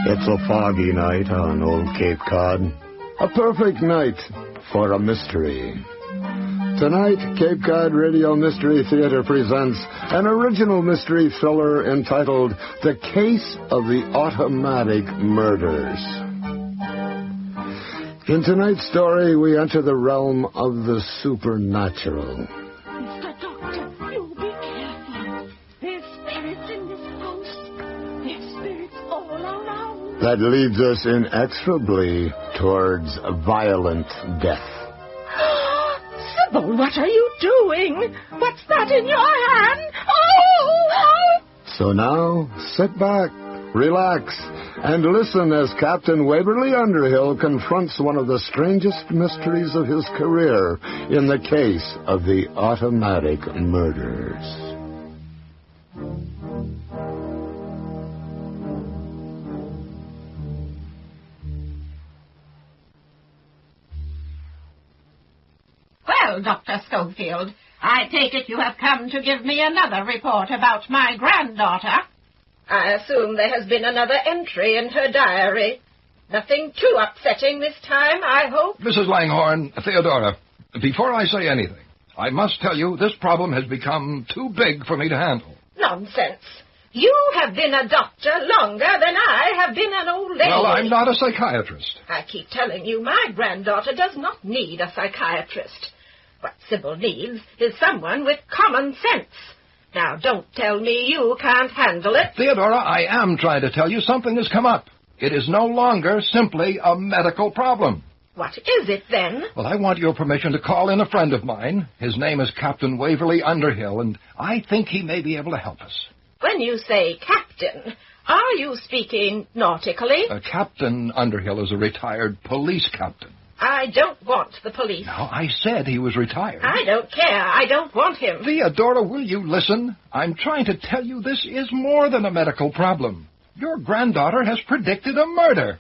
It's a foggy night on Old Cape Cod. A perfect night for a mystery. Tonight, Cape Cod Radio Mystery Theater presents an original mystery thriller entitled The Case of the Automatic Murders. In tonight's story, we enter the realm of the supernatural. Mr. Doctor, you be careful. There's spirits in this house. There's spirits all around. That leads us inexorably towards violent death. Sybil, what are you doing? What's that in your hand? Oh! So now, sit back, relax, and listen as Captain Waverly Underhill confronts one of the strangest mysteries of his career in the case of the automatic murders. Well, Dr. Schofield, I take it you have come to give me another report about my granddaughter. I assume there has been another entry in her diary. Nothing too upsetting this time, I hope. Mrs. Langhorne, Theodora, before I say anything, I must tell you this problem has become too big for me to handle. Nonsense. You have been a doctor longer than I have been an old lady. Well, I'm not a psychiatrist. I keep telling you my granddaughter does not need a psychiatrist. What Sybil needs is someone with common sense. Now, don't tell me you can't handle it. Theodora, I am trying to tell you something has come up. It is no longer simply a medical problem. What is it, then? Well, I want your permission to call in a friend of mine. His name is Captain Waverly Underhill, and I think he may be able to help us. When you say captain, are you speaking nautically? Captain Underhill is a retired police captain. I don't want the police. Now, I said he was retired. I don't care. I don't want him. Theodora, will you listen? I'm trying to tell you this is more than a medical problem. Your granddaughter has predicted a murder.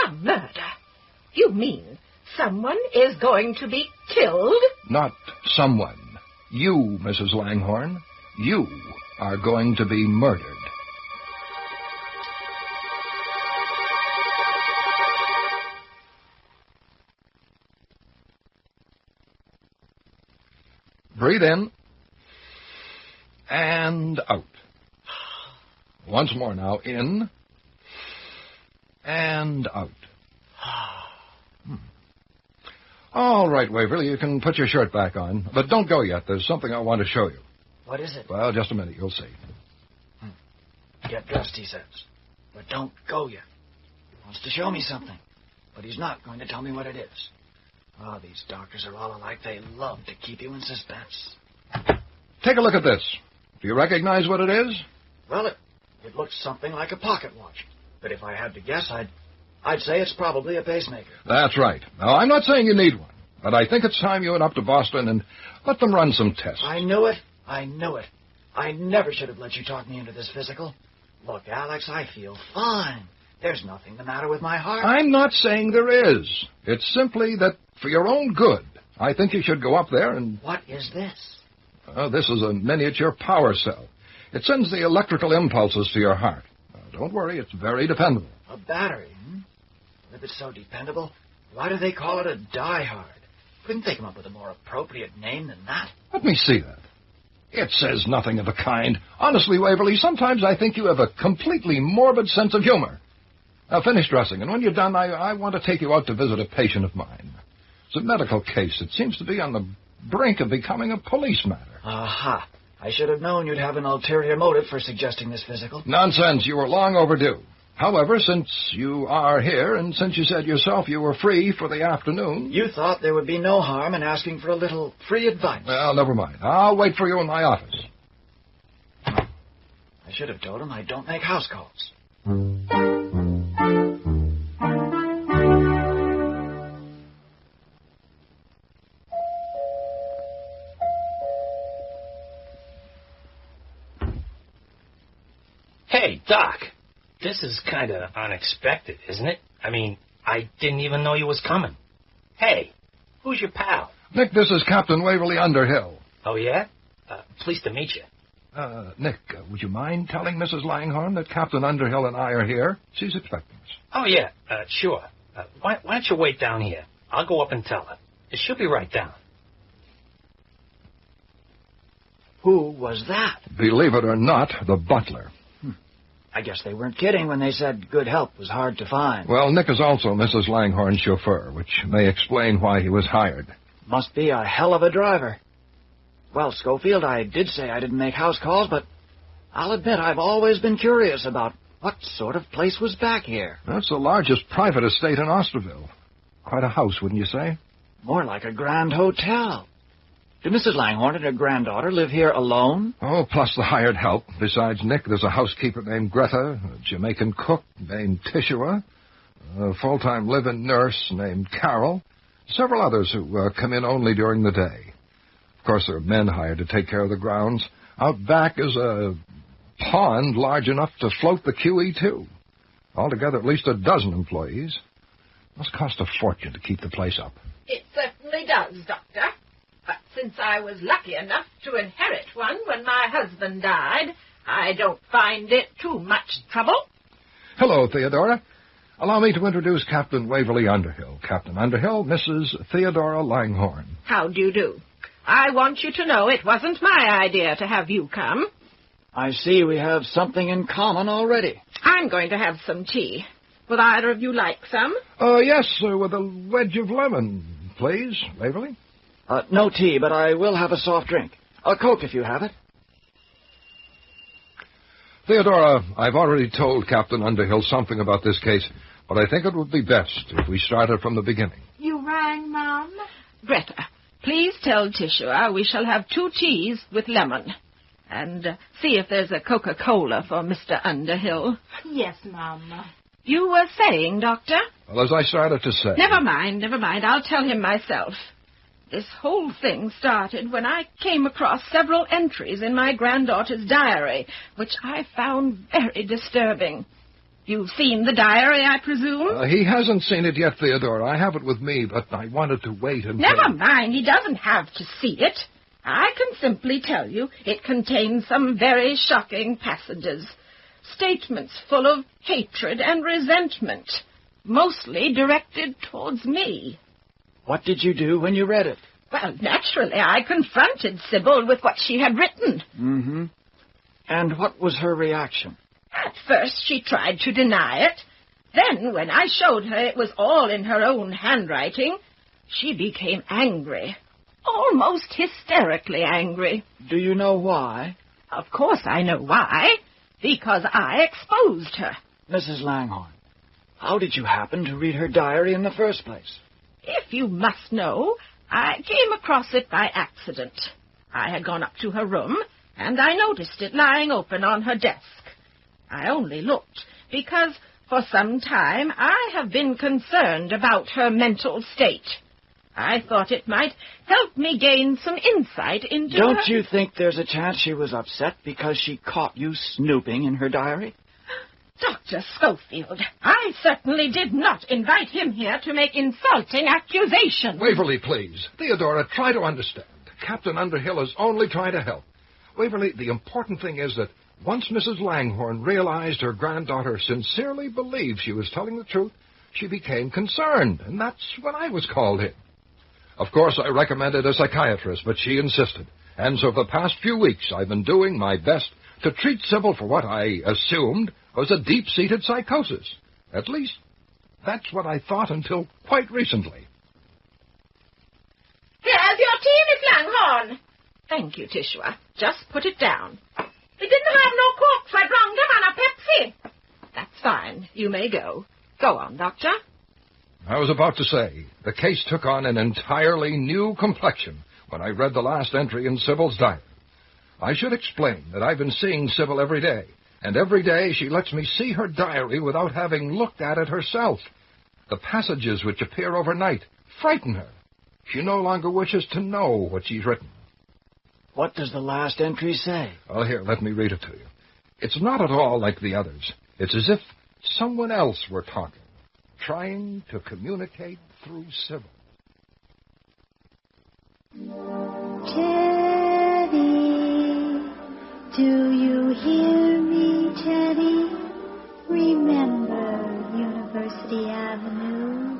A murder? You mean someone is going to be killed? Not someone. You, Mrs. Langhorne. You are going to be murdered. Breathe in and out. Once more now. In and out. All right, Waverly, you can put your shirt back on. But don't go yet. There's something I want to show you. What is it? Well, just a minute. You'll see. Get dressed, he says. But don't go yet. He wants to show me something. But he's not going to tell me what it is. Oh, these doctors are all alike. They love to keep you in suspense. Take a look at this. Do you recognize what it is? Well, it looks something like a pocket watch. But if I had to guess, I'd say it's probably a pacemaker. That's right. Now, I'm not saying you need one, but I think it's time you went up to Boston and let them run some tests. I knew it. I knew it. I never should have let you talk me into this physical. Look, Alex, I feel fine. There's nothing the matter with my heart. I'm not saying there is. It's simply that for your own good, I think you should go up there and... What is this? This is a miniature power cell. It sends the electrical impulses to your heart. Don't worry, it's very dependable. A battery, If it's so dependable, why do they call it a diehard? Couldn't they come up with a more appropriate name than that? Let me see that. It says nothing of the kind. Honestly, Waverly, sometimes I think you have a completely morbid sense of humor. Now, finish dressing, and when you're done, I want to take you out to visit a patient of mine. It's a medical case. It seems to be on the brink of becoming a police matter. Aha. I should have known you'd have an ulterior motive for suggesting this physical. Nonsense. You were long overdue. However, since you are here, and since you said yourself you were free for the afternoon... You thought there would be no harm in asking for a little free advice. Well, never mind. I'll wait for you in my office. I should have told him I don't make house calls. Hey, Doc. This is kind of unexpected, isn't it? I mean, I didn't even know you was coming. Hey, Who's your pal? Nick, this is Captain Waverly Underhill. Oh, yeah? Pleased to meet you. Nick, would you mind telling Mrs. Langhorne that Captain Underhill and I are here? She's expecting us. Oh, yeah, sure. Why don't you wait down here? I'll go up and tell her. She'll be right down. Who was that? Believe it or not, the butler. I guess they weren't kidding when they said good help was hard to find. Well, Nick is also Mrs. Langhorne's chauffeur, which may explain why he was hired. Must be a hell of a driver. Well, Schofield, I did say I didn't make house calls, but I'll admit I've always been curious about what sort of place was back here. That's the largest private estate in Osterville. Quite a house, wouldn't you say? More like a grand hotel. Do Mrs. Langhorne and her granddaughter live here alone? Oh, plus the hired help. Besides Nick, there's a housekeeper named Greta, a Jamaican cook named Tishua, a full-time live-in nurse named Carol, several others who come in only during the day. Of course, there are men hired to take care of the grounds. Out back is a pond large enough to float the QE2. Altogether, at least a dozen employees. Must cost a fortune to keep the place up. It certainly does, Doctor. But since I was lucky enough to inherit one when my husband died, I don't find it too much trouble. Hello, Theodora. Allow me to introduce Captain Waverly Underhill. Captain Underhill, Mrs. Theodora Langhorne. How do you do? I want you to know it wasn't my idea to have you come. I see we have something in common already. I'm going to have some tea. Would either of you like some? Yes, with a wedge of lemon, please, Waverly. No tea, but I will have a soft drink. A Coke, if you have it. Theodora, I've already told Captain Underhill something about this case, but I think it would be best if we started from the beginning. You rang, Mom? Greta, please tell Tishua we shall have 2 teas with lemon. And see if there's a Coca-Cola for Mr. Underhill. Yes, Mom. You were saying, Doctor? Well, as I started to say... Never mind. I'll tell him myself. This whole thing started when I came across several entries in my granddaughter's diary, which I found very disturbing. You've seen the diary, I presume? He hasn't seen it yet, Theodora. I have it with me, but I wanted to wait until... Never mind. He doesn't have to see it. I can simply tell you it contains some very shocking passages. Statements full of hatred and resentment, mostly directed towards me. What did you do when you read it? Well, naturally, I confronted Sybil with what she had written. Mm-hmm. And what was her reaction? At first, she tried to deny it. Then, when I showed her it was all in her own handwriting, she became angry. Almost hysterically angry. Do you know why? Of course I know why. Because I exposed her. Mrs. Langhorne, how did you happen to read her diary in the first place? If you must know, I came across it by accident. I had gone up to her room, and I noticed it lying open on her desk. I only looked because for some time I have been concerned about her mental state. I thought it might help me gain some insight into her... Don't you think there's a chance she was upset because she caught you snooping in her diary? Dr. Schofield, I certainly did not invite him here to make insulting accusations. Waverly, please. Theodora, try to understand. Captain Underhill is only trying to help. Waverly, the important thing is that once Mrs. Langhorne realized her granddaughter sincerely believed she was telling the truth, she became concerned, and that's when I was called in. Of course, I recommended a psychiatrist, but she insisted. And so for the past few weeks, I've been doing my best to treat Sybil for what I assumed was a deep-seated psychosis. At least, that's what I thought until quite recently. Here's your tea, Miss Langhorne. Thank you, Tishua. Just put it down. We didn't have no cork, so I brung them on a Pepsi. That's fine. You may go. Go on, Doctor. I was about to say, the case took on an entirely new complexion when I read the last entry in Sybil's diary. I should explain that I've been seeing Sybil every day, and every day she lets me see her diary without having looked at it herself. The passages which appear overnight frighten her. She no longer wishes to know what she's written. What does the last entry say? Well, here, let me read it to you. It's not at all like the others. It's as if someone else were talking, trying to communicate through Sybil. Do you hear me, Teddy? Remember University Avenue,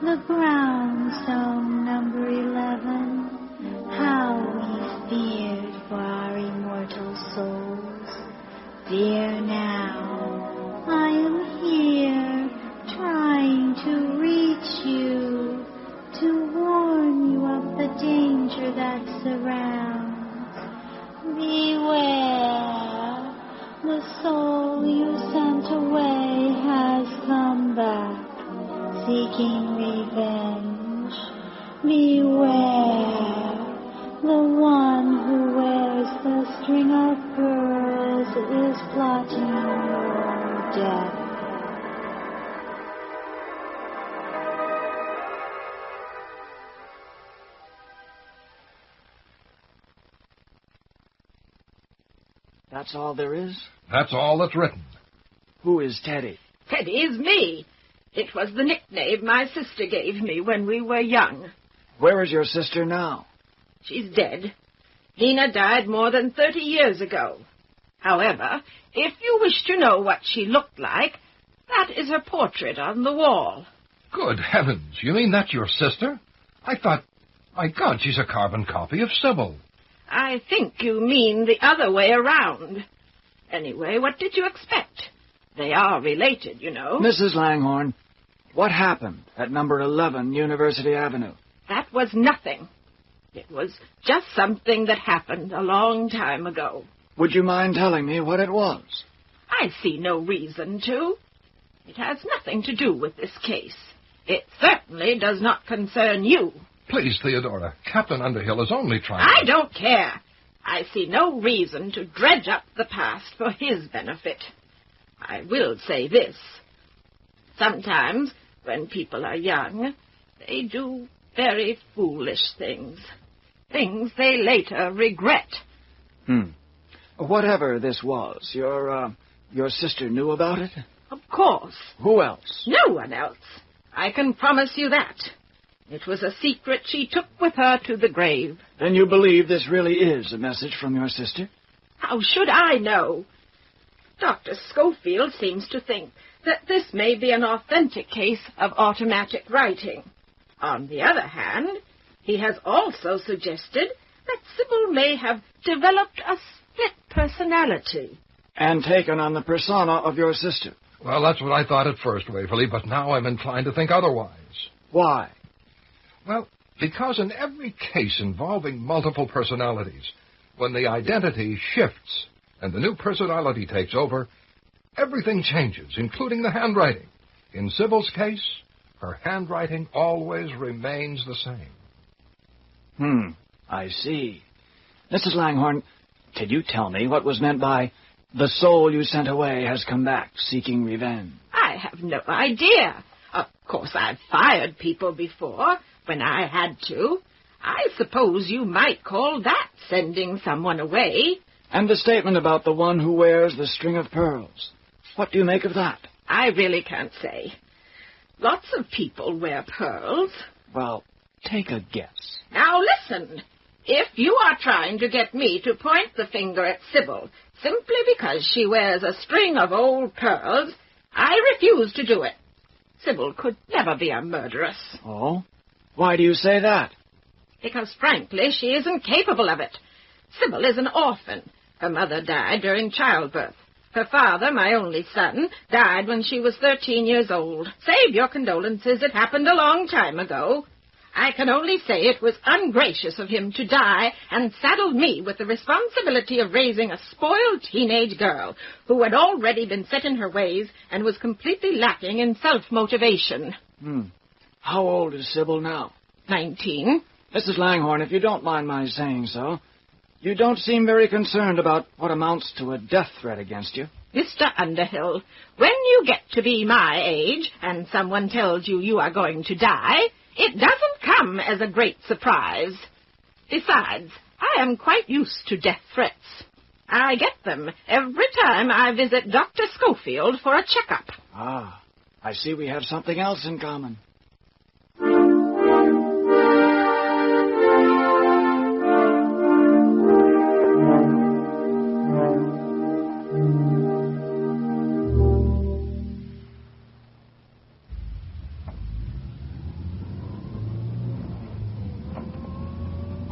the brownstone number 11, how we feared for our immortal souls. Dear, now I am here, trying to reach you, to warn you of the danger that surrounds. Beware, the soul you sent away has come back, seeking revenge. Beware, the one who wears the string of pearls is plotting your death. That's all there is? That's all that's written. Who is Teddy? Teddy is me. It was the nickname my sister gave me when we were young. Where is your sister now? She's dead. Nina died more than 30 years ago. However, if you wish to know what she looked like, that is her portrait on the wall. Good heavens, you mean that's your sister? I thought, my God, she's a carbon copy of Sybil. I think you mean the other way around. Anyway, what did you expect? They are related, you know. Mrs. Langhorne, what happened at number 11 University Avenue? That was nothing. It was just something that happened a long time ago. Would you mind telling me what it was? I see no reason to. It has nothing to do with this case. It certainly does not concern you. Please, Theodora, Captain Underhill is only trying I to... don't care. I see no reason to dredge up the past for his benefit. I will say this. Sometimes, when people are young, they do very foolish things. Things they later regret. Whatever this was, your sister knew about it? Of course. Who else? No one else. I can promise you that. It was a secret she took with her to the grave. Then you believe this really is a message from your sister? How should I know? Dr. Schofield seems to think that this may be an authentic case of automatic writing. On the other hand, he has also suggested that Sybil may have developed a split personality. And taken on the persona of your sister? Well, that's what I thought at first, Waverly, but now I'm inclined to think otherwise. Why? Well, because in every case involving multiple personalities, when the identity shifts and the new personality takes over, everything changes, including the handwriting. In Sybil's case, her handwriting always remains the same. I see. Mrs. Langhorne, could you tell me what was meant by the soul you sent away has come back seeking revenge? I have no idea. Of course, I've fired people before, when I had to. I suppose you might call that sending someone away. And the statement about the one who wears the string of pearls. What do you make of that? I really can't say. Lots of people wear pearls. Well, take a guess. Now listen. If you are trying to get me to point the finger at Sybil simply because she wears a string of old pearls, I refuse to do it. Sybil could never be a murderess. Oh? Why do you say that? Because, frankly, she isn't capable of it. Sybil is an orphan. Her mother died during childbirth. Her father, my only son, died when she was 13 years old. Save your condolences. It happened a long time ago. I can only say it was ungracious of him to die and saddled me with the responsibility of raising a spoiled teenage girl who had already been set in her ways and was completely lacking in self-motivation. How old is Sybil now? 19. Mrs. Langhorne, if you don't mind my saying so, you don't seem very concerned about what amounts to a death threat against you. Mr. Underhill, when you get to be my age and someone tells you you are going to die, it doesn't come as a great surprise. Besides, I am quite used to death threats. I get them every time I visit Dr. Schofield for a checkup. Ah, I see we have something else in common.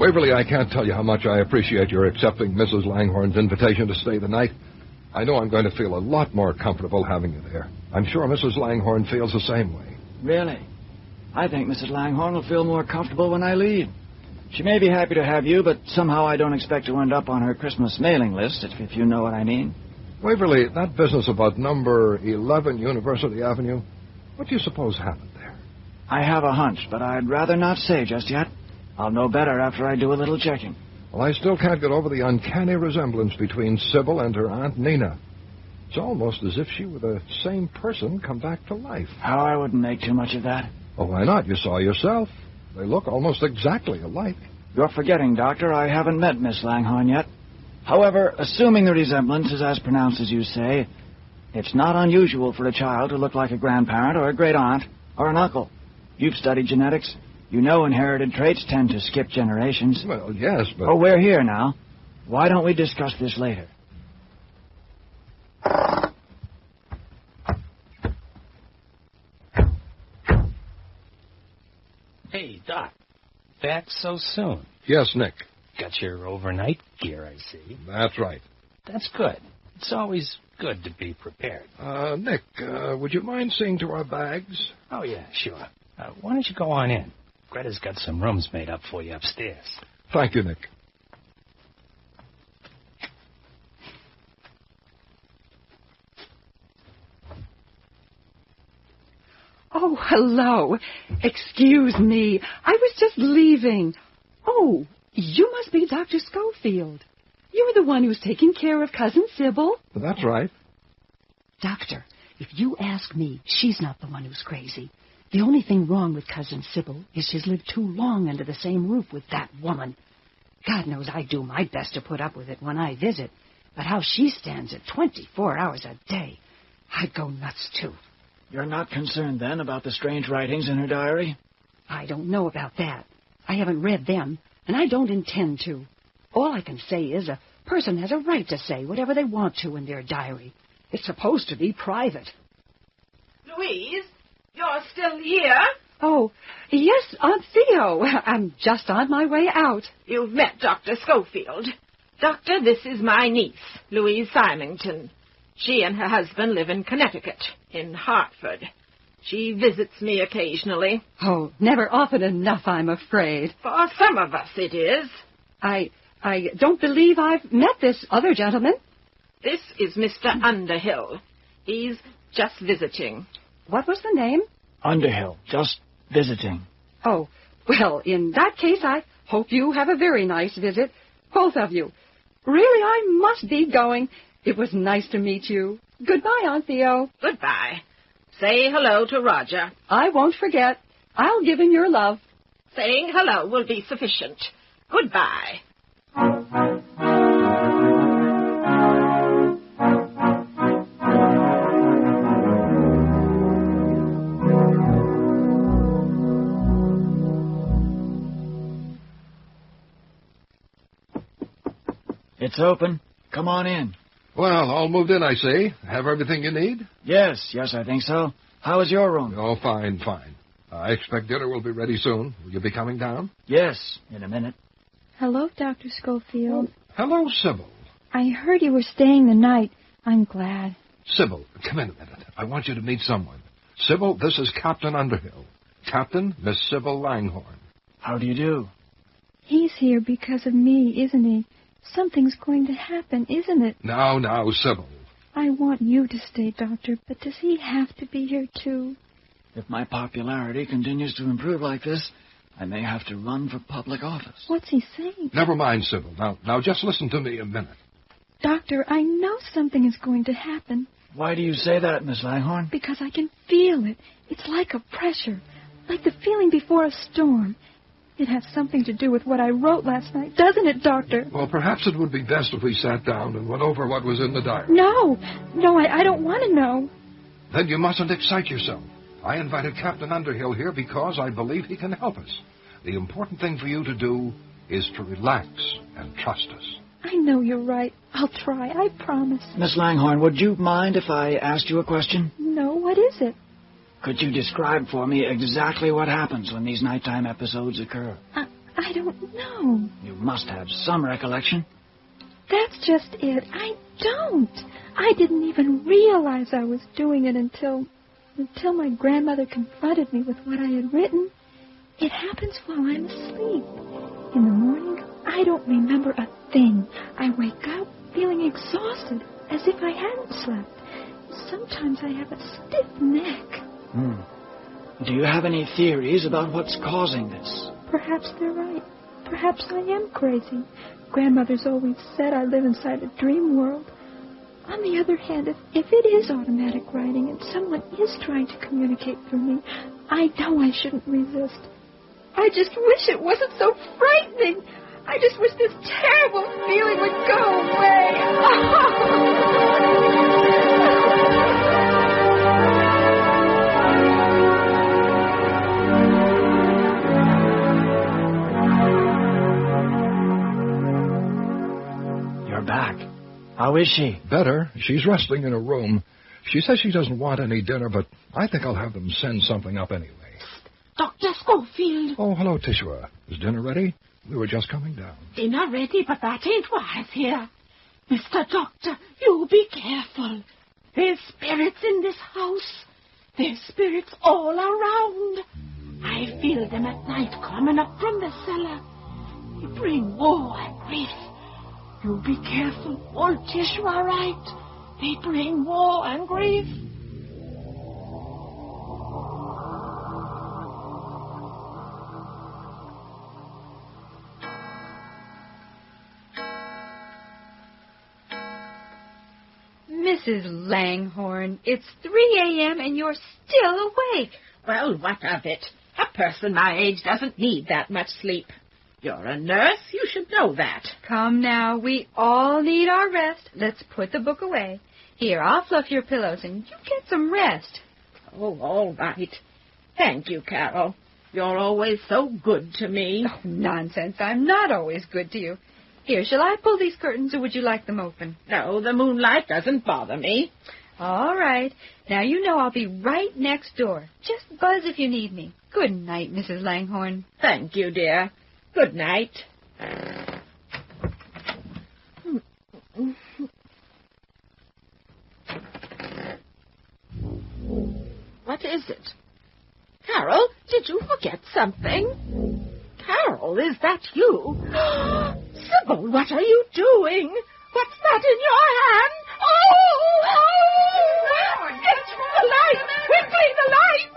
Waverly, I can't tell you how much I appreciate your accepting Mrs. Langhorne's invitation to stay the night. I know I'm going to feel a lot more comfortable having you there. I'm sure Mrs. Langhorne feels the same way. Really? I think Mrs. Langhorne will feel more comfortable when I leave. She may be happy to have you, but somehow I don't expect to end up on her Christmas mailing list, if you know what I mean. Waverly, that business about number 11 University Avenue, what do you suppose happened there? I have a hunch, but I'd rather not say just yet. I'll know better after I do a little checking. Well, I still can't get over the uncanny resemblance between Sybil and her Aunt Nina. It's almost as if she were the same person come back to life. Oh, I wouldn't make too much of that. Oh, why not? You saw yourself. They look almost exactly alike. You're forgetting, Doctor, I haven't met Miss Langhorne yet. However, assuming the resemblance is as pronounced as you say, it's not unusual for a child to look like a grandparent or a great-aunt or an uncle. You've studied genetics. You know inherited traits tend to skip generations. Well, yes, but... Oh, we're here now. Why don't we discuss this later? Hey, Doc. Back so soon. Yes, Nick. Got your overnight gear, I see. That's right. That's good. It's always good to be prepared. Nick, would you mind seeing to our bags? Oh, yeah, sure. Why don't you go on in? Greta's got some rooms made up for you upstairs. Thank you, Nick. Oh, hello. Excuse me. I was just leaving. Oh, you must be Dr. Schofield. You're the one who's taking care of Cousin Sybil. That's right. Doctor, if you ask me, she's not the one who's crazy. The only thing wrong with Cousin Sybil is she's lived too long under the same roof with that woman. God knows I do my best to put up with it when I visit, but how she stands it 24 hours a day, I'd go nuts, too. You're not concerned, then, about the strange writings in her diary? I don't know about that. I haven't read them, and I don't intend to. All I can say is a person has a right to say whatever they want to in their diary. It's supposed to be private. Louise, you're still here? Oh, yes, Aunt Theo. I'm just on my way out. You've met Dr. Schofield. Doctor, this is my niece, Louise Symington. She and her husband live in Connecticut, in Hartford. She visits me occasionally. Oh, never often enough, I'm afraid. For some of us it is. I don't believe I've met this other gentleman. This is Mr. Underhill. He's just visiting. What was the name? Underhill, just visiting. Oh, well, in that case, I hope you have a very nice visit, both of you. Really, I must be going. It was nice to meet you. Goodbye, Aunt Theo. Goodbye. Say hello to Roger. I won't forget. I'll give him your love. Saying hello will be sufficient. Goodbye. It's open. Come on in. Well, all moved in, I see. Have everything you need? Yes, I think so. How is your room? Oh, fine. I expect dinner will be ready soon. Will you be coming down? Yes, in a minute. Hello, Dr. Schofield. Hello, Sybil. I heard you were staying the night. I'm glad. Sybil, come in a minute. I want you to meet someone. Sybil, this is Captain Underhill. Captain, Miss Sybil Langhorne. How do you do? He's here because of me, isn't he? Something's going to happen, isn't it? Now, Sybil. I want you to stay, Doctor, but does he have to be here, too? If my popularity continues to improve like this, I may have to run for public office. What's he saying? Never mind, Sybil. Now just listen to me a minute. Doctor, I know something is going to happen. Why do you say that, Miss Langhorne? Because I can feel it. It's like a pressure, like the feeling before a storm. It has something to do with what I wrote last night, doesn't it, Doctor? Well, perhaps it would be best if we sat down and went over what was in the diary. No, I don't want to know. Then you mustn't excite yourself. I invited Captain Underhill here because I believe he can help us. The important thing for you to do is to relax and trust us. I know you're right. I'll try, I promise. Miss Langhorne, would you mind if I asked you a question? No, what is it? Could you describe for me exactly what happens when these nighttime episodes occur? I I don't know. You must have some recollection. That's just it. I don't. I didn't even realize I was doing it until my grandmother confronted me with what I had written. It happens while I'm asleep. In the morning, I don't remember a thing. I wake up feeling exhausted, as if I hadn't slept. Sometimes I have a stiff neck. Do you have any theories about what's causing this? Perhaps they're right. Perhaps I am crazy. Grandmother's always said I live inside a dream world. On the other hand, if it is automatic writing and someone is trying to communicate through me, I know I shouldn't resist. I just wish it wasn't so frightening. I just wish this terrible feeling would go away. You're back. How is she? Better. She's resting in her room. She says she doesn't want any dinner, but I think I'll have them send something up anyway. Dr. Schofield. Oh, hello, Tishua. Is dinner ready? We were just coming down. Dinner ready, but that ain't wise here. Mr. Doctor, you be careful. There's spirits in this house. There's spirits all around. I feel them at night coming up from the cellar. They bring woe and grief. You be careful. Old Tishua right. They bring woe and grief. Mrs. Langhorne, it's 3 a.m. and you're still awake. Well, what of it? A person my age doesn't need that much sleep. You're a nurse. You should know that. Come now, we all need our rest. Let's put the book away. Here, I'll fluff your pillows and you get some rest. Oh, all right. Thank you, Carol. You're always so good to me. Oh, nonsense. I'm not always good to you. Here, shall I pull these curtains, or would you like them open? No, the moonlight doesn't bother me. All right. Now you know I'll be right next door. Just buzz if you need me. Good night, Mrs. Langhorne. Thank you, dear. Good night. What is it? Carol, did you forget something? Carol, is that you? Sybil, what are you doing? What's that in your hand? Oh! Get the light! Quickly, the light!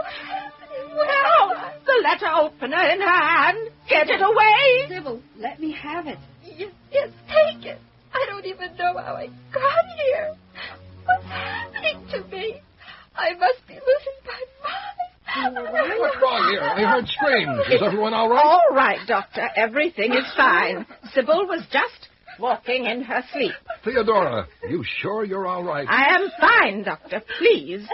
Well, the letter opener in her hand. Get it away! Sybil, let me have it. Yes, take it. I don't even know how I got here. What's happening to me? I must be losing my mind. What's wrong here? I heard screams. Is everyone all right? All right, Doctor. Everything is fine. Sybil was just walking in her sleep. Theodora, you sure you're all right? I am fine, Doctor. Please,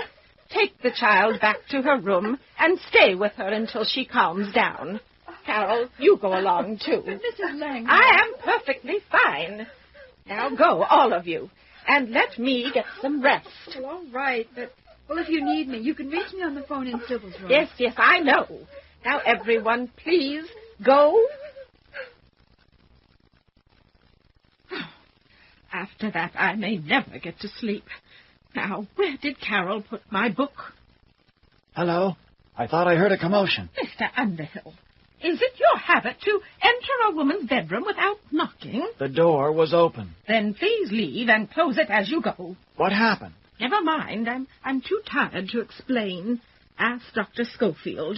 take the child back to her room and stay with her until she calms down. Carol, you go along, too. Mrs. Langhorne. I am perfectly fine. Now go, all of you, and let me get some rest. Well, all right, but... Well, if you need me, you can reach me on the phone in Sybil's room. Yes, I know. Now, everyone, please, go. After that, I may never get to sleep. Now, where did Carol put my book? Hello? I thought I heard a commotion. Mr. Underhill, is it your habit to enter a woman's bedroom without knocking? The door was open. Then please leave and close it as you go. What happened? Never mind. I'm too tired to explain. Ask Dr. Schofield.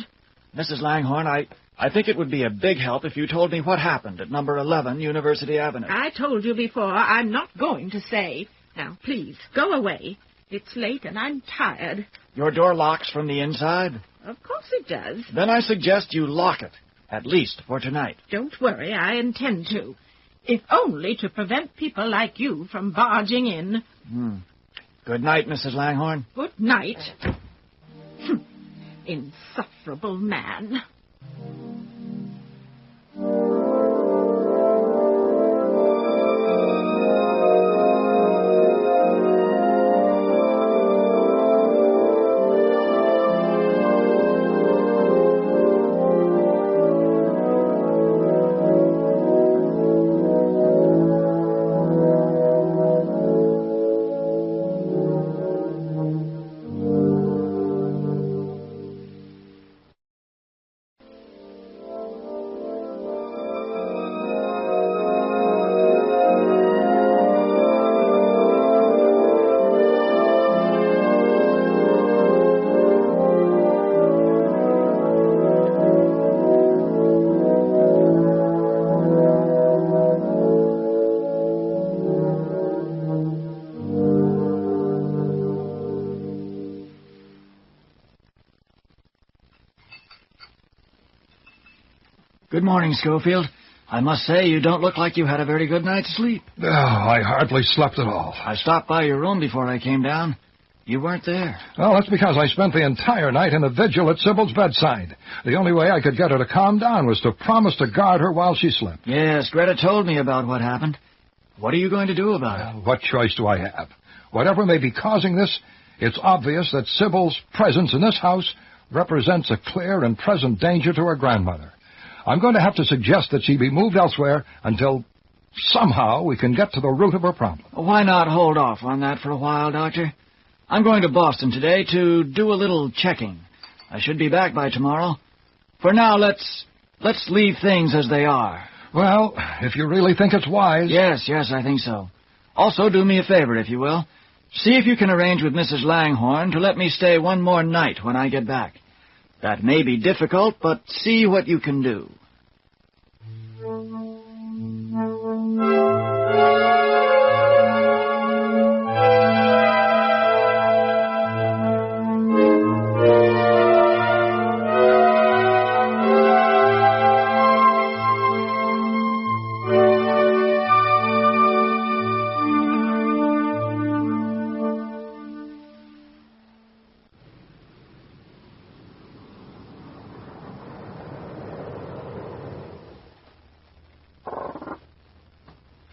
Mrs. Langhorne, I think it would be a big help if you told me what happened at number 11 University Avenue. I told you before. I'm not going to say. Now, please, go away. It's late and I'm tired. Your door locks from the inside? Of course it does. Then I suggest you lock it, at least for tonight. Don't worry, I intend to. If only to prevent people like you from barging in. Good night, Mrs. Langhorne. Good night. Insufferable man. Good morning, Schofield. I must say you don't look like you had a very good night's sleep. Oh, I hardly slept at all. I stopped by your room before I came down. You weren't there. Well, that's because I spent the entire night in a vigil at Sybil's bedside. The only way I could get her to calm down was to promise to guard her while she slept. Yes, Greta told me about what happened. What are you going to do about it? What choice do I have? Whatever may be causing this, it's obvious that Sybil's presence in this house represents a clear and present danger to her grandmother. I'm going to have to suggest that she be moved elsewhere until somehow we can get to the root of her problem. Why not hold off on that for a while, Doctor? I'm going to Boston today to do a little checking. I should be back by tomorrow. For now, let's leave things as they are. Well, if you really think it's wise... Yes, I think so. Also, do me a favor, if you will. See if you can arrange with Mrs. Langhorne to let me stay one more night when I get back. That may be difficult, but see what you can do.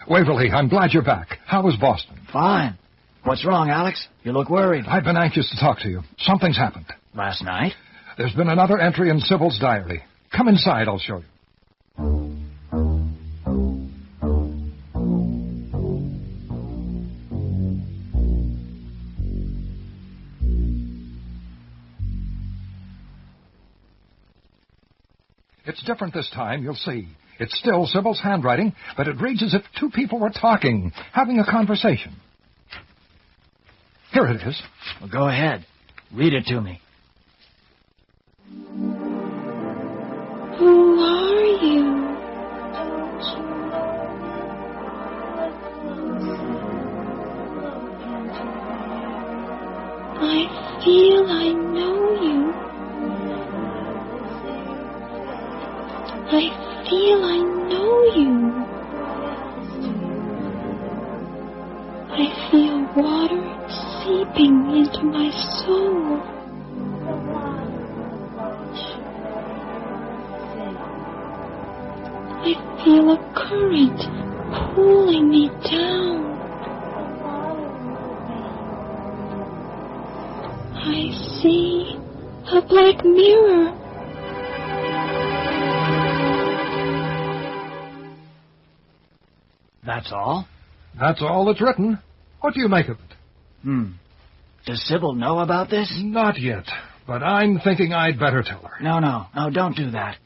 Waverly, I'm glad you're back. How was Boston? Fine. What's wrong, Alex? You look worried. I've been anxious to talk to you. Something's happened. Last night? There's been another entry in Sybil's diary. Come inside, I'll show you. It's different this time, you'll see. It's still Sybil's handwriting, but it reads as if two people were talking, having a conversation. Here it is. Well, go ahead. Read it to me. Who are you? I feel I know you. I feel I know you. I feel water seeping into my soul. I feel a current pulling me down. I see a black mirror. That's all? That's all that's written. What do you make of it? Does Sybil know about this? Not yet, but I'm thinking I'd better tell her. No, don't do that.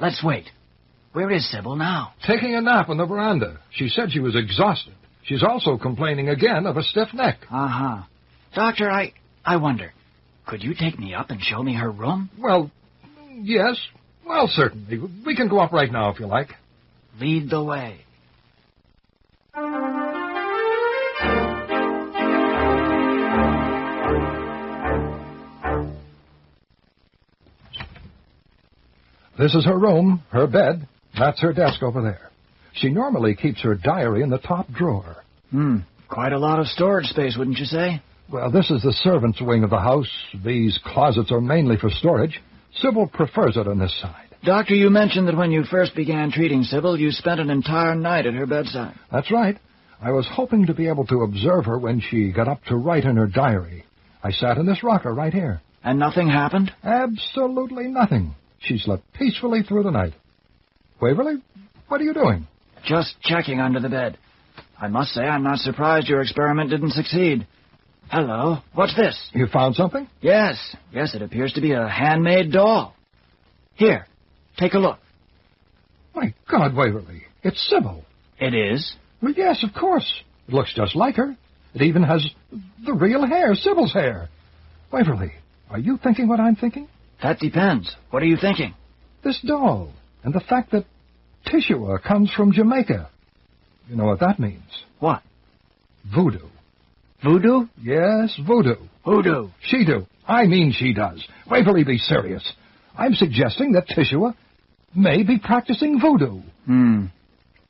Let's wait. Where is Sybil now? Taking a nap on the veranda. She said she was exhausted. She's also complaining again of a stiff neck. Uh-huh. Doctor, I wonder, could you take me up and show me her room? Well, yes. Well, certainly. We can go up right now if you like. Lead the way. This is her room, her bed. That's her desk over there. She normally keeps her diary in the top drawer. Quite a lot of storage space, wouldn't you say? Well, this is the servants' wing of the house. These closets are mainly for storage. Sybil prefers it on this side. Doctor, you mentioned that when you first began treating Sybil, you spent an entire night at her bedside. That's right. I was hoping to be able to observe her when she got up to write in her diary. I sat in this rocker right here. And nothing happened? Absolutely nothing. She slept peacefully through the night. Waverly, what are you doing? Just checking under the bed. I must say I'm not surprised your experiment didn't succeed. Hello, what's this? You found something? Yes, it appears to be a handmade doll. Here, take a look. My God, Waverly, it's Sybil. It is? Well, yes, of course. It looks just like her. It even has the real hair, Sybil's hair. Waverly, are you thinking what I'm thinking? That depends. What are you thinking? This doll, and the fact that Tishua comes from Jamaica. You know what that means? What? Voodoo. Voodoo? Yes, voodoo. Who do? She do. I mean she does. Waverly, be serious. I'm suggesting that Tishua may be practicing voodoo.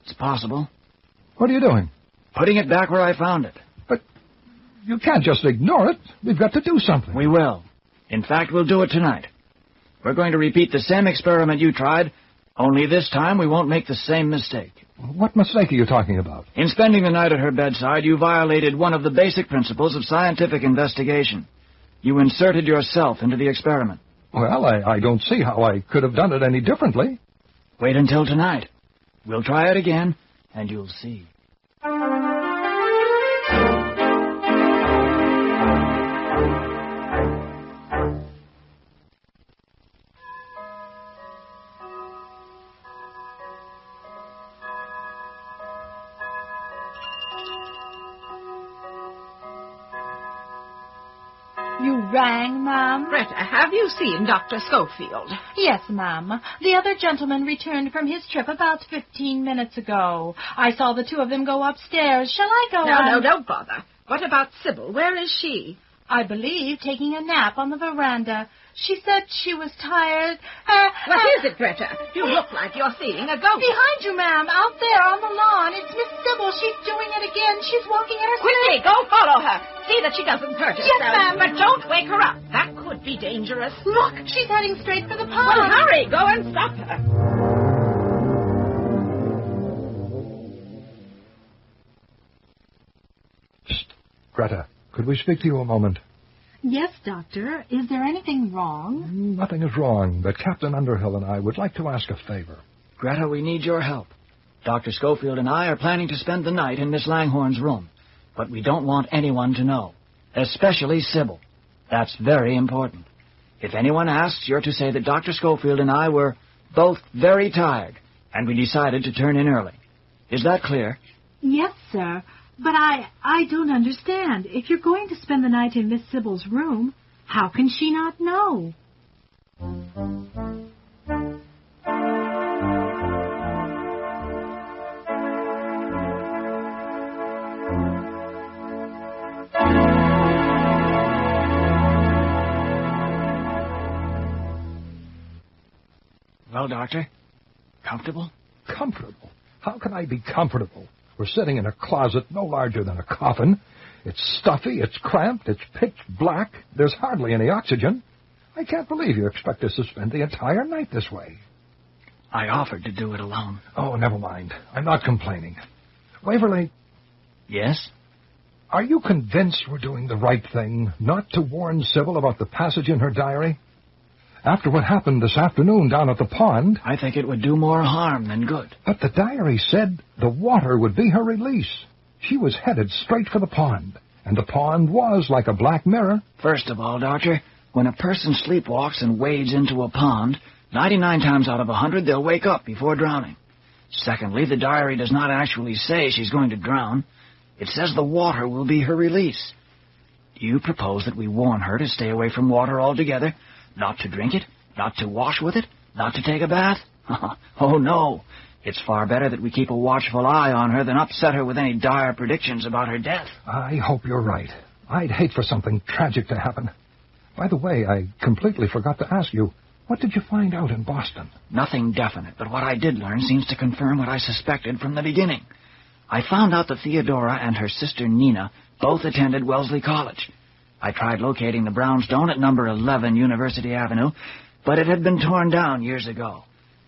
It's possible. What are you doing? Putting it back where I found it. But you can't just ignore it. We've got to do something. We will. In fact, we'll do it tonight. We're going to repeat the same experiment you tried, only this time we won't make the same mistake. What mistake are you talking about? In spending the night at her bedside, you violated one of the basic principles of scientific investigation. You inserted yourself into the experiment. Well, I don't see how I could have done it any differently. Wait until tonight. We'll try it again, and you'll see. You rang, Ma'am? Greta, have you seen Dr. Schofield? Yes, Ma'am. The other gentleman returned from his trip about 15 minutes ago. I saw the two of them go upstairs. Shall I go on? No, don't bother. What about Sybil? Where is she? I believe taking a nap on the veranda. She said she was tired. What is it, Greta? You look like you're seeing a ghost. Behind you, ma'am, out there on the lawn. It's Miss Sybil. She's doing it again. She's walking at her... Quickly, go follow her. See that she doesn't hurt herself. Yes, ma'am. But don't wake her up. That could be dangerous. Look, she's heading straight for the pond. Well, hurry. Go and stop her. Psst. Greta, could we speak to you a moment? Yes, Doctor. Is there anything wrong? Nothing is wrong, but Captain Underhill and I would like to ask a favor. Greta, we need your help. Dr. Schofield and I are planning to spend the night in Miss Langhorne's room, but we don't want anyone to know, especially Sybil. That's very important. If anyone asks, you're to say that Dr. Schofield and I were both very tired, and we decided to turn in early. Is that clear? Yes, sir. But I don't understand. If you're going to spend the night in Miss Sybil's room, how can she not know? Well, Doctor, comfortable? Comfortable? How can I be comfortable? We're sitting in a closet no larger than a coffin. It's stuffy, it's cramped, it's pitch black. There's hardly any oxygen. I can't believe you expect us to spend the entire night this way. I offered to do it alone. Oh, never mind. I'm not complaining. Waverly. Yes? Are you convinced we're doing the right thing, not to warn Sybil about the passage in her diary? After what happened this afternoon down at the pond... I think it would do more harm than good. But the diary said the water would be her release. She was headed straight for the pond, and the pond was like a black mirror. First of all, Doctor, when a person sleepwalks and wades into a pond, 99 times out of 100 they'll wake up before drowning. Secondly, the diary does not actually say she's going to drown. It says the water will be her release. Do you propose that we warn her to stay away from water altogether? Not to drink it, not to wash with it, not to take a bath? Oh, no. It's far better that we keep a watchful eye on her than upset her with any dire predictions about her death. I hope you're right. I'd hate for something tragic to happen. By the way, I completely forgot to ask you, what did you find out in Boston? Nothing definite, but what I did learn seems to confirm what I suspected from the beginning. I found out that Theodora and her sister Nina both attended Wellesley College. I tried locating the brownstone at number 11 University Avenue, but it had been torn down years ago.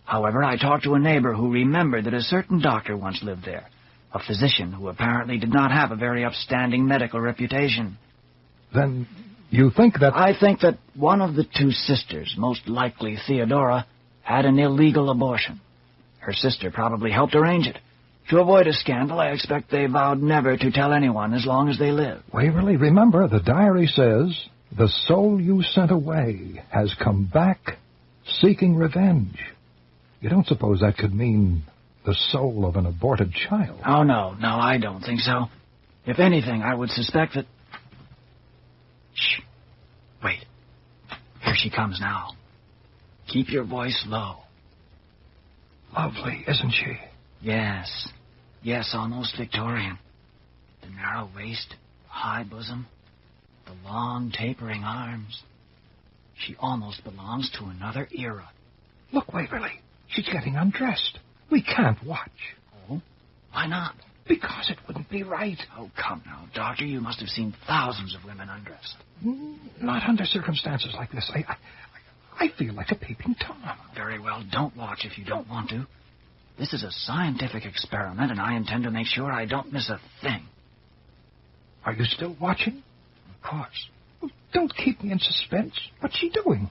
However, I talked to a neighbor who remembered that a certain doctor once lived there, a physician who apparently did not have a very upstanding medical reputation. Then you think that... I think that one of the two sisters, most likely Theodora, had an illegal abortion. Her sister probably helped arrange it. To avoid a scandal, I expect they vowed never to tell anyone as long as they live. Waverly, remember, the diary says, the soul you sent away has come back seeking revenge. You don't suppose that could mean the soul of an aborted child? Oh, no, I don't think so. If anything, I would suspect that... Shh. Wait. Here she comes now. Keep your voice low. Lovely, isn't she? Yes, almost Victorian. The narrow waist, high bosom, the long tapering arms. She almost belongs to another era. Look, Waverly, She's getting undressed. We can't watch. Oh? Why not? Because it wouldn't be right. Oh, come now, Doctor. You must have seen thousands of women undressed. Not under circumstances like this. I feel like a peeping Tom. Very well. Don't watch if you don't want to. This is a scientific experiment, and I intend to make sure I don't miss a thing. Are you still watching? Of course. Well, don't keep me in suspense. What's she doing?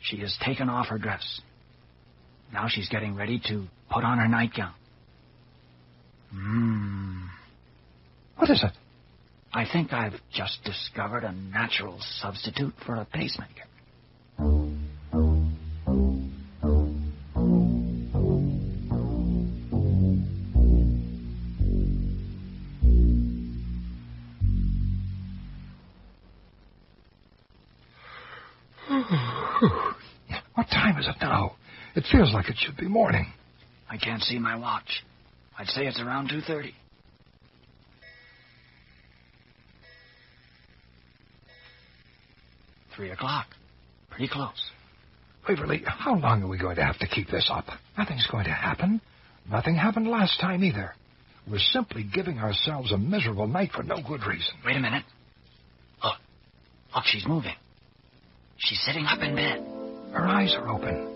She has taken off her dress. Now she's getting ready to put on her nightgown. What is it? I think I've just discovered a natural substitute for a pacemaker. What time is it now? It feels like it should be morning. I can't see my watch. I'd say it's around 2:30. Three o'clock. Pretty close. Waverly, how long are we going to have to keep this up? Nothing's going to happen. Nothing happened last time either. We're simply giving ourselves a miserable night for no good reason. Wait a minute. Look, she's moving. She's sitting up in bed. Her eyes are open.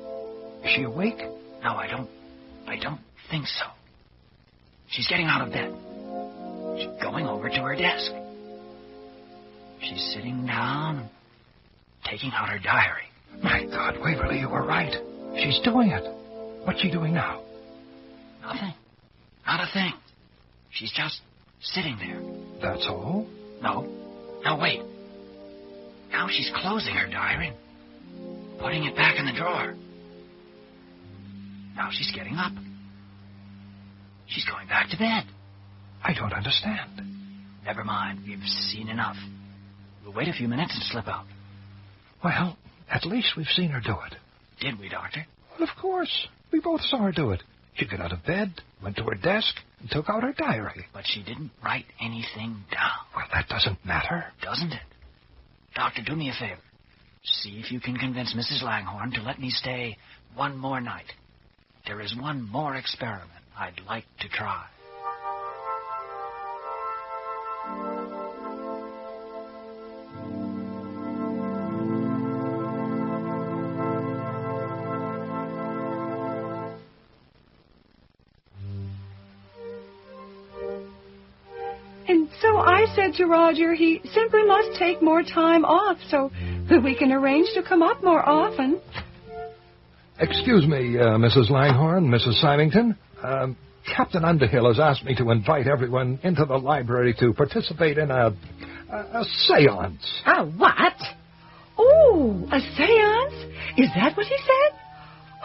Is she awake? No, I don't think so. She's getting out of bed. She's going over to her desk. She's sitting down and taking out her diary. My God, Waverly, you were right. She's doing it. What's she doing now? Nothing. Not a thing. She's just sitting there. That's all? No, wait. Now she's closing her diary and putting it back in the drawer. Now she's getting up. She's going back to bed. I don't understand. Never mind. We've seen enough. We'll wait a few minutes and slip out. Well, at least we've seen her do it. Did we, Doctor? Well, of course. We both saw her do it. She got out of bed, went to her desk, and took out her diary. But she didn't write anything down. Well, that doesn't matter. Doesn't it? Doctor, do me a favor. See if you can convince Mrs. Langhorne to let me stay one more night. There is one more experiment I'd like to try. And so I said to Roger he simply must take more time off so that we can arrange to come up more often. Excuse me, Mrs. Langhorne, Mrs. Symington. Captain Underhill has asked me to invite everyone into the library to participate in a seance. A what? Oh, a seance? Is that what he said?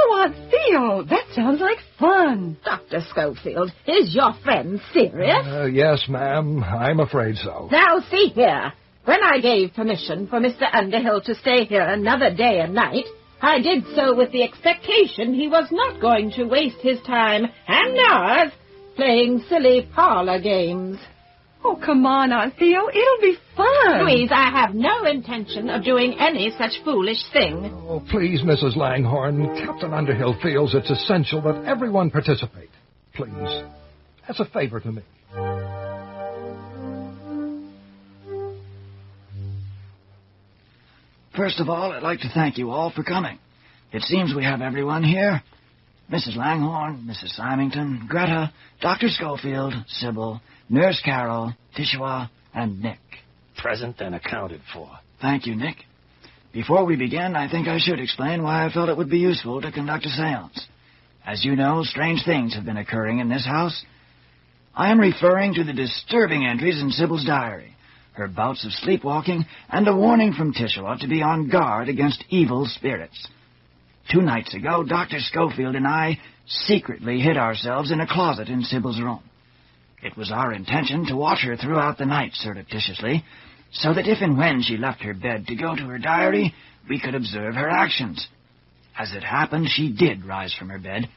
Oh, Aunt Theo, that sounds like fun. Dr. Schofield, is your friend serious? Yes, ma'am. I'm afraid so. Now, see here. When I gave permission for Mr. Underhill to stay here another day and night, I did so with the expectation he was not going to waste his time and ours playing silly parlor games. Oh, come on, Aunt Theo. It'll be fun. Louise, I have no intention of doing any such foolish thing. Oh, please, Mrs. Langhorne. Captain Underhill feels it's essential that everyone participate. Please. As a favor to me. First of all, I'd like to thank you all for coming. It seems we have everyone here. Mrs. Langhorne, Mrs. Symington, Greta, Dr. Schofield, Sybil, Nurse Carol, Tishua, and Nick. Present and accounted for. Thank you, Nick. Before we begin, I think I should explain why I felt it would be useful to conduct a seance. As you know, strange things have been occurring in this house. I am referring to the disturbing entries in Sybil's diary, her bouts of sleepwalking, and a warning from Tishua to be on guard against evil spirits. 2 nights ago, Dr. Schofield and I secretly hid ourselves in a closet in Sybil's room. It was our intention to watch her throughout the night surreptitiously, so that if and when she left her bed to go to her diary, we could observe her actions. As it happened, she did rise from her bed.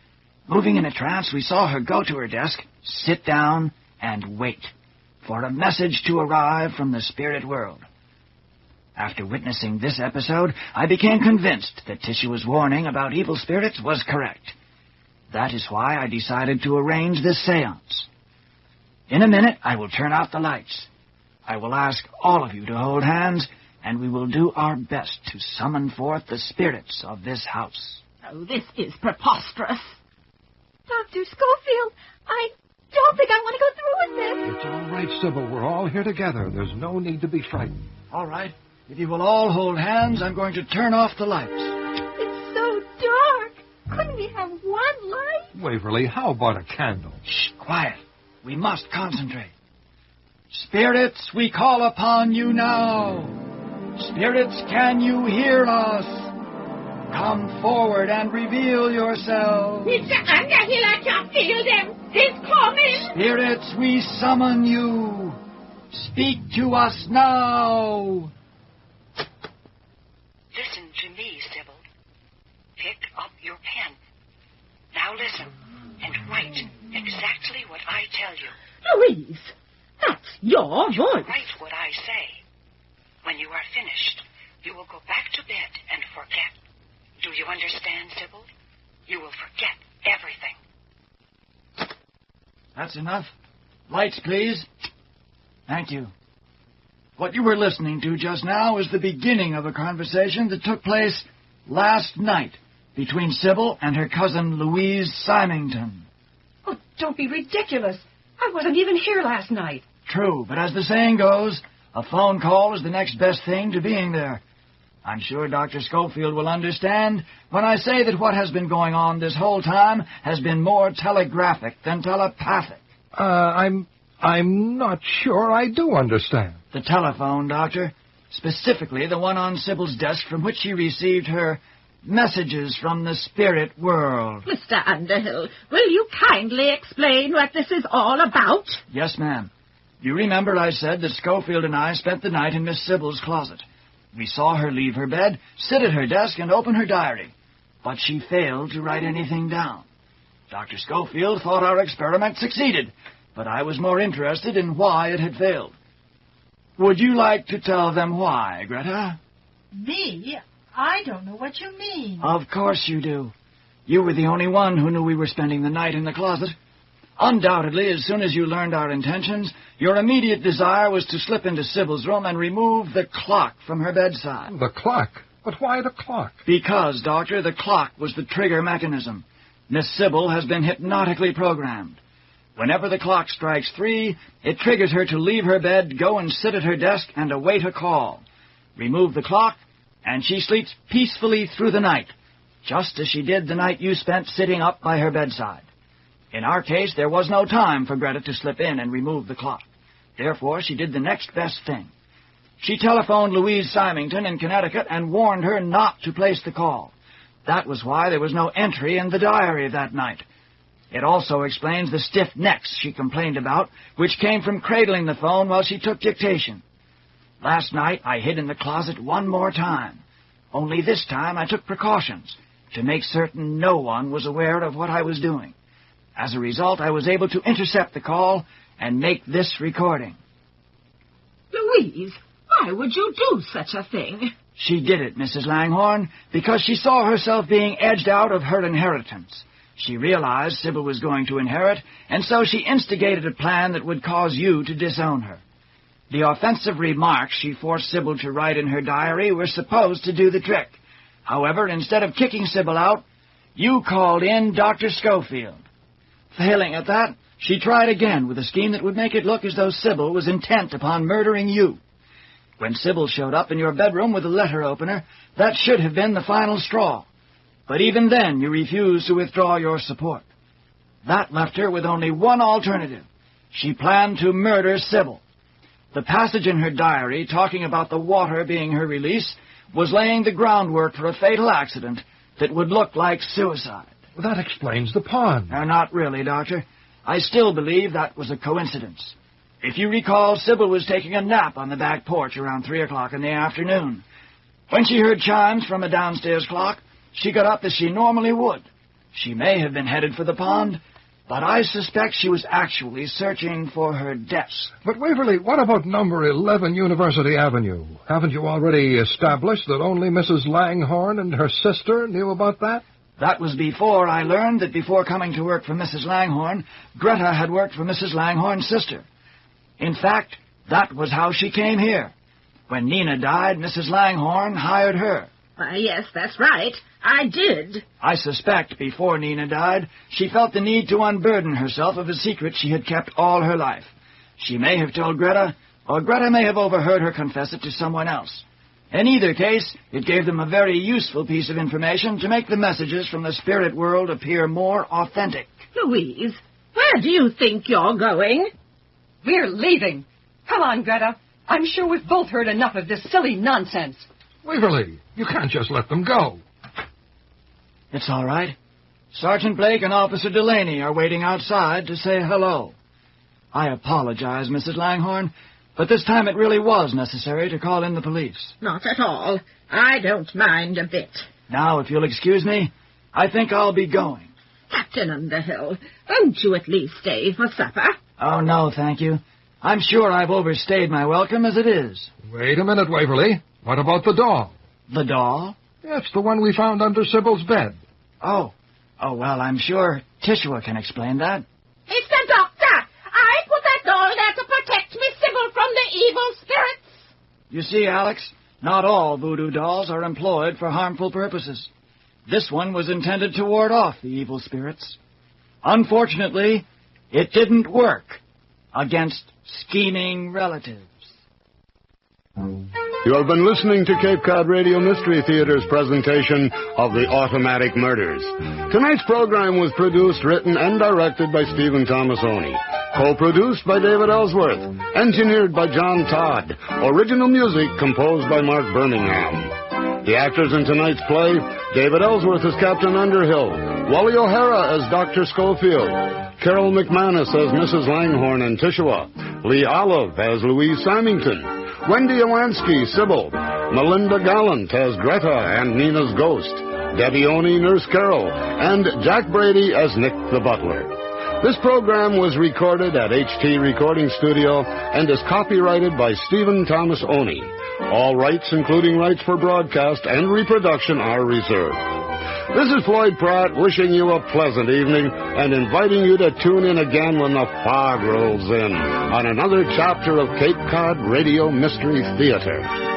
Moving in a trance, we saw her go to her desk, sit down, and wait for a message to arrive from the spirit world. After witnessing this episode, I became convinced that Tishua's warning about evil spirits was correct. That is why I decided to arrange this seance. In a minute, I will turn out the lights. I will ask all of you to hold hands, and we will do our best to summon forth the spirits of this house. Oh, this is preposterous. Dr. Schofield, I don't think I want to go through with this. It's all right, Sybil. We're all here together. There's no need to be frightened. All right. If you will all hold hands, I'm going to turn off the lights. It's so dark. Couldn't we have one light? Waverly, how about a candle? Shh, quiet. We must concentrate. Spirits, we call upon you now. Spirits, can you hear us? Come forward and reveal yourselves. Mr. Underhill, I can feel them. He's coming. Spirits, we summon you. Speak to us now. Listen to me, Sybil. Pick up your pen. Now listen and write exactly what I tell you. Louise, that's your voice. Write what I say. When you are finished, you will go back to bed and forget. Do you understand, Sybil? You will forget everything. That's enough. Lights, please. Thank you. What you were listening to just now is the beginning of a conversation that took place last night between Sybil and her cousin Louise Symington. Oh, don't be ridiculous. I wasn't even here last night. True, but as the saying goes, a phone call is the next best thing to being there. I'm sure Dr. Schofield will understand when I say that what has been going on this whole time has been more telegraphic than telepathic. I'm not sure I do understand. The telephone, Doctor. Specifically the one on Sybil's desk from which she received her messages from the spirit world. Mr. Underhill, will you kindly explain what this is all about? Yes, ma'am. You remember I said that Schofield and I spent the night in Miss Sybil's closet. We saw her leave her bed, sit at her desk, and open her diary. But she failed to write anything down. Dr. Schofield thought our experiment succeeded, but I was more interested in why it had failed. Would you like to tell them why, Greta? Me? I don't know what you mean. Of course you do. You were the only one who knew we were spending the night in the closet. Undoubtedly, as soon as you learned our intentions, your immediate desire was to slip into Sybil's room and remove the clock from her bedside. The clock? But why the clock? Because, Doctor, the clock was the trigger mechanism. Miss Sybil has been hypnotically programmed. Whenever the clock strikes 3, it triggers her to leave her bed, go and sit at her desk, and await a call. Remove the clock, and she sleeps peacefully through the night, just as she did the night you spent sitting up by her bedside. In our case, there was no time for Greta to slip in and remove the clock. Therefore, she did the next best thing. She telephoned Louise Symington in Connecticut and warned her not to place the call. That was why there was no entry in the diary that night. It also explains the stiff necks she complained about, which came from cradling the phone while she took dictation. Last night, I hid in the closet one more time. Only this time, I took precautions to make certain no one was aware of what I was doing. As a result, I was able to intercept the call and make this recording. Louise, why would you do such a thing? She did it, Mrs. Langhorne, because she saw herself being edged out of her inheritance. She realized Sybil was going to inherit, and so she instigated a plan that would cause you to disown her. The offensive remarks she forced Sybil to write in her diary were supposed to do the trick. However, instead of kicking Sybil out, you called in Dr. Schofield. Failing at that, she tried again with a scheme that would make it look as though Sybil was intent upon murdering you. When Sybil showed up in your bedroom with a letter opener, that should have been the final straw. But even then, you refused to withdraw your support. That left her with only one alternative. She planned to murder Sybil. The passage in her diary talking about the water being her release was laying the groundwork for a fatal accident that would look like suicide. That explains the pond. Not really, Doctor. I still believe that was a coincidence. If you recall, Sybil was taking a nap on the back porch around 3 o'clock in the afternoon. When she heard chimes from a downstairs clock, she got up as she normally would. She may have been headed for the pond, but I suspect she was actually searching for her desk. But, Waverly, what about number 11 University Avenue? Haven't you already established that only Mrs. Langhorne and her sister knew about that? That was before I learned that before coming to work for Mrs. Langhorne, Greta had worked for Mrs. Langhorne's sister. In fact, that was how she came here. When Nina died, Mrs. Langhorne hired her. Yes, that's right. I did. I suspect before Nina died, she felt the need to unburden herself of a secret she had kept all her life. She may have told Greta, or Greta may have overheard her confess it to someone else. In either case, it gave them a very useful piece of information to make the messages from the spirit world appear more authentic. Louise, where do you think you're going? We're leaving. Come on, Greta. I'm sure we've both heard enough of this silly nonsense. Waverly, you can't just let them go. It's all right. Sergeant Blake and Officer Delaney are waiting outside to say hello. I apologize, Mrs. Langhorne, but this time it really was necessary to call in the police. Not at all. I don't mind a bit. Now, if you'll excuse me, I think I'll be going. Captain Underhill, won't you at least stay for supper? Oh, no, thank you. I'm sure I've overstayed my welcome as it is. Wait a minute, Waverly. What about the doll? The doll? That's the one we found under Sybil's bed. Oh, well, I'm sure Tishua can explain that. It's the doctor. I put that doll there to protect Miss Sybil from the evil spirits. You see, Alex, not all voodoo dolls are employed for harmful purposes. This one was intended to ward off the evil spirits. Unfortunately, it didn't work against scheming relatives. You have been listening to Cape Cod Radio Mystery Theater's presentation of The Automatic Murders. Tonight's program was produced, written, and directed by Steven Oney. Co-produced by David Ellsworth. Engineered by John Todd. Original music composed by Mark Birmingham. The actors in tonight's play: David Ellsworth as Captain Underhill, Wally O'Hara as Dr. Schofield, Carol McManus as Mrs. Langhorne and Tishua, Lee Olive as Louise Symington, Wendy Owansky, Sybil, Melinda Gallant as Greta and Nina's ghost, Debbie Oney, Nurse Carol, and Jack Brady as Nick the butler. This program was recorded at HT Recording Studio and is copyrighted by Steven Oney. All rights, including rights for broadcast and reproduction, are reserved. This is Floyd Pratt wishing you a pleasant evening and inviting you to tune in again when the fog rolls in on another chapter of Cape Cod Radio Mystery Theater.